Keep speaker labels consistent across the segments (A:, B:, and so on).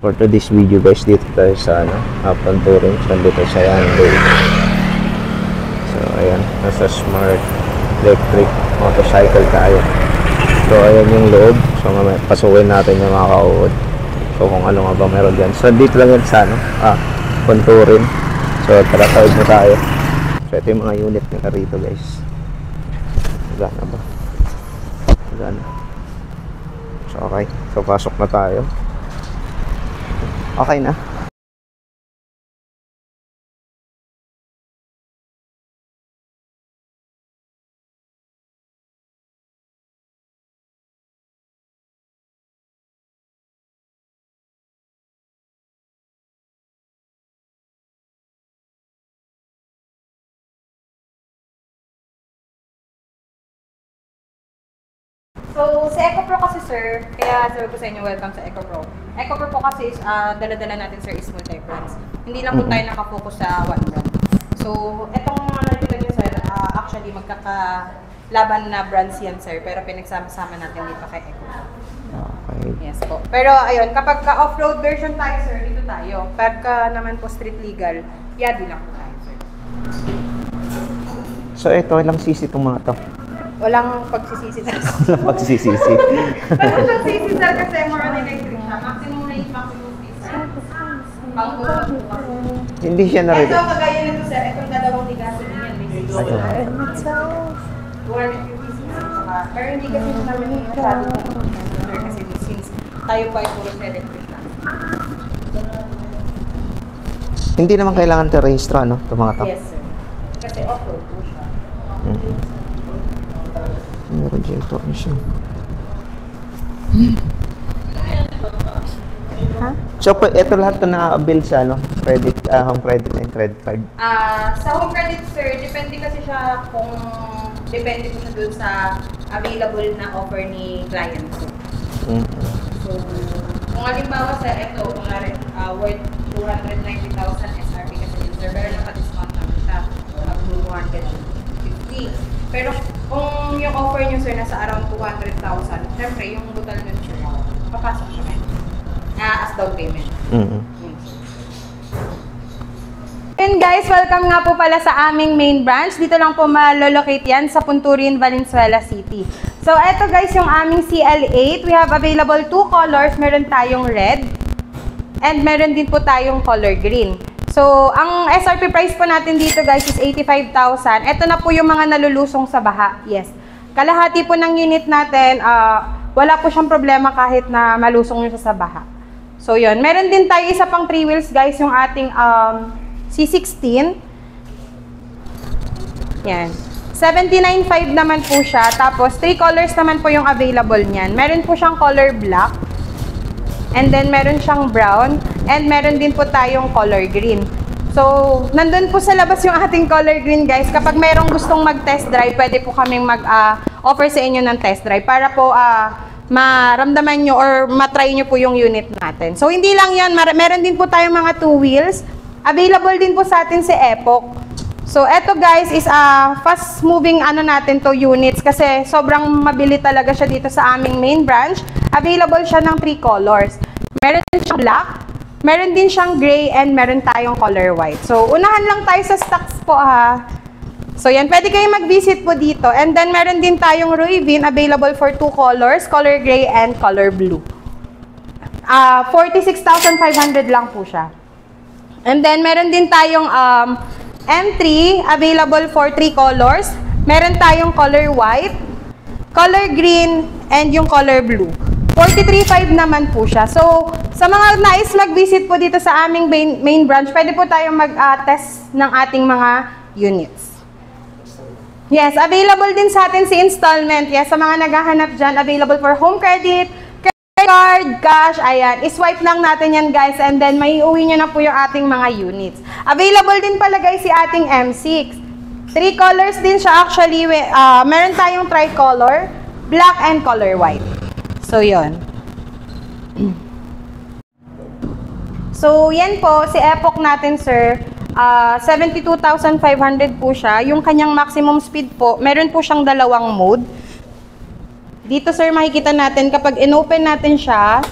A: For today's video guys, dito tayo sa Panturin, dito sa Hyundai. So ayan, nasa Smart Electric Motorcycle tayo. So ayan yung loob. So pasukin natin yung mga kauod. So kung ano nga ba meron dyan. So dito lang yan sa Panturin. So tara na tayo. So ito yung mga unit nila rito guys. Gana ba? Gana. So okay, so pasok na tayo. Okay na.
B: So, sa EcoPro kasi sir, kaya sabi ko sa inyo, welcome sa EcoPro. EcoPro po kasi is, dala-dala natin sir is multi-brands. Hindi lang po tayo nakafocus sa one brand. So, etong nakikita nyo sir, actually magkakalaban na brands yan sir, pero pinagsama-sama natin dito kay EcoPro.
A: Okay.
B: Yes po. Pero ayun, kapag off-road version tayo sir, dito tayo. Pagka naman po street legal, yadi lang po tayo sir.
A: So ito, ilang cc itong mga to?
B: Walang pagsisisi sir.
A: Walang pagsisisi.
B: Walang pagsisisi sir kasi more on electric siya. Maximum range, maximum speed sir. Pang-gold po kasi.
A: Hindi siya na rin.
B: Ito, kagaya nito sir, itong dalawang ligasin yan. Basically. 250 sir. Pero hindi kasi namin yung masyado sir kasi since tayo pa ay puro sa electric lang.
A: Hindi naman kailangan terrestro, ano? Itong mga to?
B: Yes sir. Kasi off-road po siya.
A: Meron dyan ito. Ano siya?
B: Huh?
A: So, ito lahat na na-bill sa credit, home credit and credit card?
B: Sa home credit sir, depende kasi siya kung depende po siya dun sa available na offer ni client po. So, kung halimbawa sir, ito, worth 290,000 SRP kasi yung sir, pero naka-discount naman siya. Up to 250. Pero kung yung offer nyo sir nasa around 200,000, syempre yung total nun sir, papasok siya kayo. As down payment. And guys, welcome nga po pala sa aming main branch. Dito lang po malolocate yan sa Punturin, Valenzuela City. So eto guys yung aming CL8. We have available 2 colors. Meron tayong red and meron din po tayong color green. So, ang SRP price po natin dito guys is 85,000. Ito na po yung mga nalulusong sa baha. Yes. Kalahati po ng unit natin, wala po siyang problema kahit na malusong nyo sa baha. So, yun. Meron din tayo isa pang 3 wheels guys, yung ating C16. Yan. 79.5 naman po siya. Tapos, 3 colors naman po yung available niyan. Meron po siyang color black. And then, meron siyang brown. And meron din po tayong color green. So, nandun po sa labas yung ating color green, guys. Kapag mayroong gustong mag-test drive, pwede po kaming mag-offer sa inyo ng test drive para po maramdaman nyo or matry nyo po yung unit natin. So, hindi lang yan. Meron din po tayong mga 2 wheels. Available din po sa atin si Epoch. So, eto guys is fast-moving natin to units kasi sobrang mabili talaga siya dito sa aming main branch. Available siya ng 3 colors. Meron din siyang black, meron din siyang gray, and meron tayong color white. So, unahan lang tayo sa stocks po ha. So, yan. Pwede kayong mag-visit po dito. And then, meron din tayong Ruivin available for 2 colors, color gray and color blue. 46,500 lang po siya. And then, meron din tayong M3 available for 3 colors. Meron tayong color white, color green, and yung color blue. 43.5 naman po siya. So, sa mga nais mag-visit po dito sa aming main branch, pwede po tayong mag-test ng ating mga units. Yes, available din sa atin si installment. Yes, sa mga naghahanap dyan, available for home credit, card, cash, ayan. I-swipe lang natin yan guys and then may uwi nyo na po yung ating mga units. Available din pala guys si ating M6. 3 colors din siya actually. Meron tayong tricolor, black and color white. So, yun. So, yan po, si Epoch natin, sir. 72,500 po siya. Yung kanyang maximum speed po, meron po siyang 2 mode. Dito, sir, makikita natin, kapag in-open natin siya,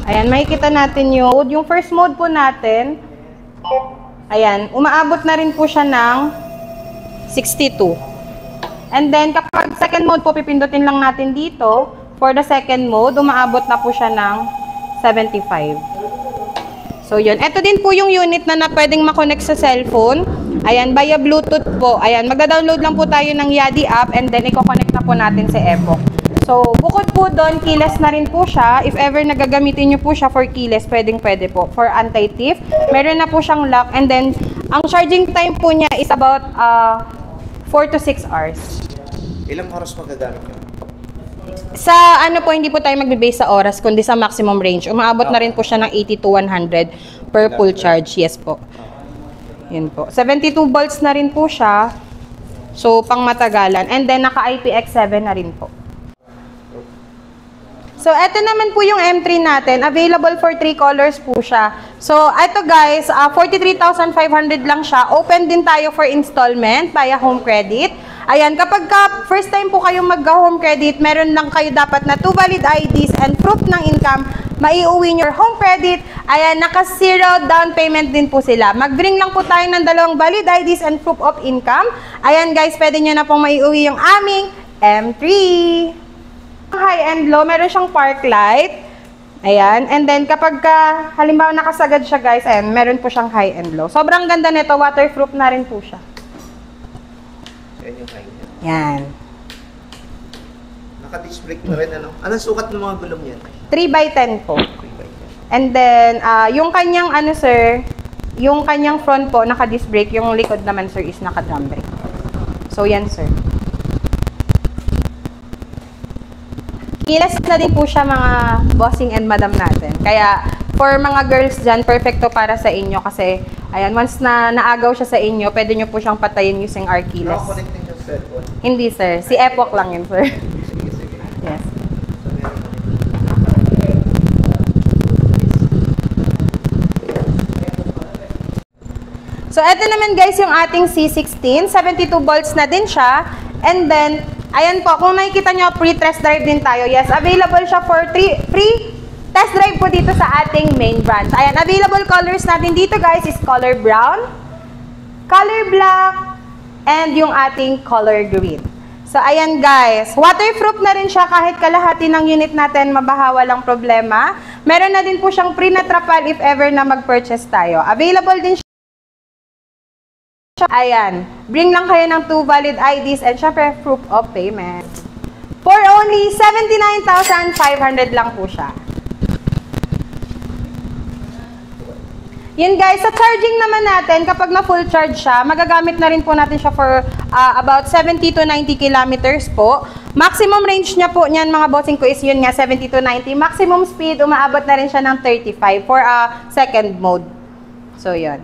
B: Ayan, makikita natin yung first mode po natin. Ayan, umaabot na rin po siya ng 62. And then, kapag second mode po, pipindutin lang natin dito. For the second mode, umaabot na po siya ng 75. So, yun. Ito din po yung unit na pwedeng makonect sa cellphone. Ayan, via Bluetooth po. Ayan, magda-download lang po tayo ng Yadi app and then i-connect na po natin sa Epoch. So, bukod po doon, keyless na rin po siya. If ever nagagamitin nyo po siya for keyless, pwede po. For anti-thief, meron na po siyang lock. And then, ang charging time po niya is about 4 to 6 hours.
A: Ilang oras magagamit nyo?
B: Sa ano po, hindi po tayo magbe-base sa oras, kundi sa maximum range. Umaabot na rin po siya ng 80 to 100 per full charge. Yes po. Yun po. 72 volts na rin po siya. So, pang matagalan. And then, naka-IPX7 na rin po. So, eto naman po yung M3 natin. Available for 3 colors po siya. So, eto guys, 43,500 lang siya. Open din tayo for installment via home credit. Ayan, kapag first time po kayong mag-home credit, meron lang kayo dapat na 2 valid IDs and proof ng income, maiuwi your home credit. Ayan, naka-0 down payment din po sila. Mag-bring lang po tayo ng 2 valid IDs and proof of income. Ayan guys, pwede nyo na pong maiuwi yung aming M3. High and low, meron siyang park light. Ayan, and then kapag halimbawa nakasagad siya guys, ayan, meron po siyang high and low. Sobrang ganda nito, waterproof na rin po siya.
A: Yan yung high niya.
B: Yan.
A: Naka-disc brake na rin, ano? Anong sukat ng mga gulong yan?
B: 3x10 po. And then, yung kanyang ano sir, yung kanyang front po, naka-disc brake. Yung likod naman sir is naka-drum brake. So, yan sir. Keyless na din po siya mga bossing and madam natin. Kaya, for mga girls dyan, perfecto para sa inyo kasi, ayan, once na naagaw siya sa inyo, pwede nyo po siyang patayin using our keyless.
A: Naka-connecting yung cellphone?
B: Hindi sir, si Epoch lang yun sir.
A: Sige, sige.
B: Yes. So, eto naman guys yung ating C16. 72 volts na din siya. And then, ayan po, kung nakikita nyo, pre-test drive din tayo. Yes, available siya for free test drive po dito sa ating main branch. Ayan, available colors natin dito guys is color brown, color black, and yung ating color green. So, ayan guys, waterproof na rin siya kahit kalahati ng unit natin, mabaha, walang problema. Meron na din po siyang free na trapal if ever na mag-purchase tayo. Available din siya. Ayan, bring lang kayo ng 2 valid IDs and syempre proof of payment. For only 79,500 lang po siya. Yun guys, sa charging naman natin, kapag na full charge siya, magagamit na rin po natin siya for about 70 to 90 kilometers po. Maximum range niya po niyan mga bossing ko is yun nga 70 to 90. Maximum speed, umaabot na rin siya ng 35 for second mode. So yun.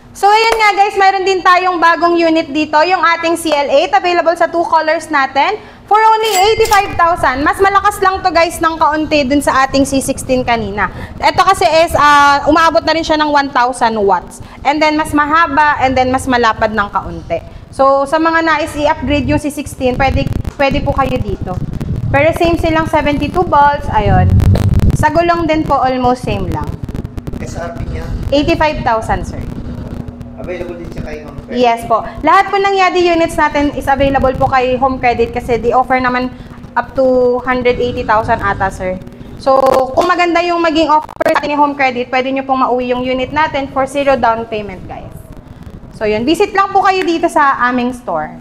B: So ayan nga guys, mayroon din tayong bagong unit dito, yung ating CL8, available sa 2 colors natin. For only 85,000. Mas malakas lang to guys ng kaunti dun sa ating C16 kanina. Ito kasi is, umaabot na rin siya ng 1,000 watts. And then mas mahaba, and then mas malapad ng kaunti. So sa mga nais i-upgrade yung C16, pwede po kayo dito. Pero same silang 72 volts, ayun. Sa gulong din po, almost same lang.
A: SRP niya?
B: 85,000 sir.
A: Available din siya kay home credit?
B: Yes po. Lahat po ng Yadi units natin is available po kay home credit kasi they offer naman up to 180,000 ata, sir. So, kung maganda yung maging offer natin ni home credit, pwede nyo pong mauwi yung unit natin for 0 down payment, guys. So, yun. Visit lang po kayo dito sa aming stores.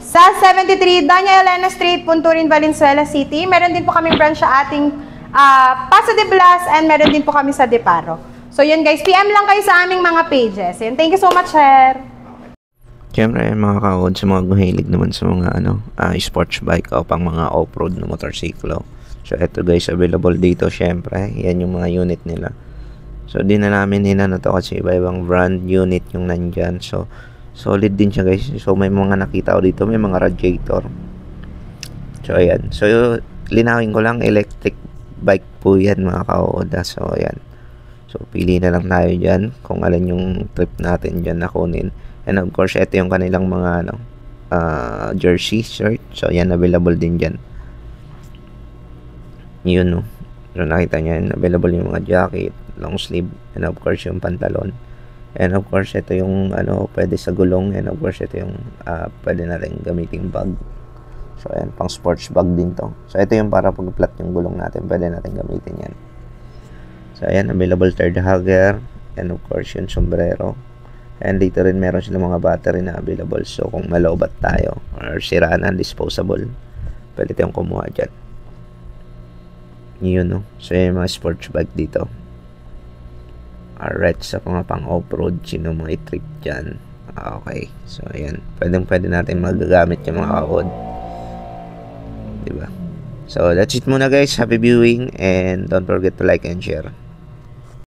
B: Sa 73 Daniel Elena Street, Punturin, Valenzuela City. Meron din po kami branch sa ating Paso de Blas and meron din po kami sa Deparo. So yun guys, PM lang kayo sa aming mga pages. And thank you so much, sir.
A: Siyempre, mga ka-od, sa mga guhilig naman sa mga sports bike o pang mga off-road na motorsiklo. So eto guys, available dito siyempre. Yan yung mga unit nila. So di na namin hinano to kasi iba-ibang brand unit yung nandyan. So solid din siya guys. So may mga nakita ko dito, may mga radiator. So ayan. So linawin ko lang, electric bike po yan mga ka-od. So ayan. So, pili na lang tayo dyan kung alin yung trip natin dyan na kunin. And of course, ito yung kanilang mga jersey, shirt. So, yan, available din dyan. Yun, no. So, nakita nyo yun, available yung mga jacket, long sleeve, and of course yung pantalon. And of course, ito yung pwede sa gulong, and of course, ito yung pwede na rin gamiting bag. So, ayan, pang sports bag din to. So, ito yung para pag-flat yung gulong natin, pwede natin gamitin yan. So, ayan, available third hugger, and of course, yung sombrero. And dito rin meron sila mga battery na available. So, kung malobat tayo, or sira na, disposable, pwede tayong kumuha dyan. Yun, no. So, yung mga sports bag dito. Alright, sa mga pang off-road, sino mga i-trip dyan. Okay, so ayan, pwede natin magagamit yung mga kakod, diba? So that's it muna guys, happy viewing, and don't forget to like and share.